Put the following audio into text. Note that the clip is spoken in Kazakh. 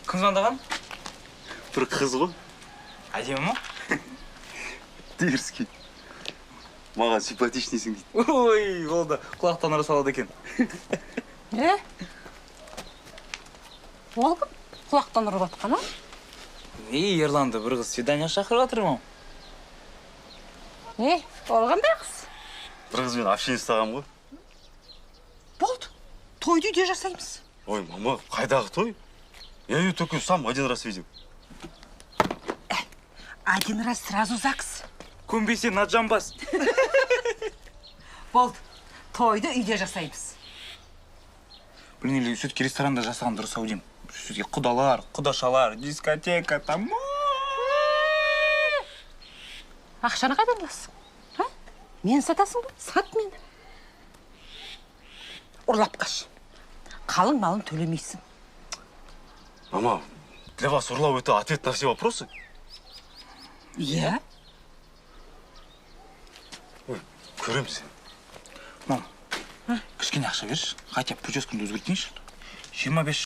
Кім звондаған? Бір қыз ғой. Әдемі ма? Дерзкий. Маған симпатичныйсың дейді. Ой, болды. Құлақтан ұры салады екен. Ол кім? Құлақтан ұрып атқан, а? Ерланды бір қыз свидание шақырып жатыр ма? Ол қандай қыз? Бір қызбен общение ұстағам ғой. Болды. Тойды үйде жасаймыз. Ой, мама, қайдағы той? Я ее только сам один раз видел. Один раз сразу ЗАГС. Көнбесе на жамбас. Болды. Тойды үйде жасаймыз. Блин, или все-таки ресторанда жасаған дұрыс ау деймін. Все-таки құдалар, құдашалар, дискотека, там. Ақшаны қайдан аласың? Мен сатасың ба? Сат мені. Ұрлап қаш. Қалың малын төлемейсің. Мама, для вас урлау это ответ на все вопросы? Иә? Ой, көрем сен. Мам, кішкене ақша берші. Хотя бы прическамды өзгертейінші. 25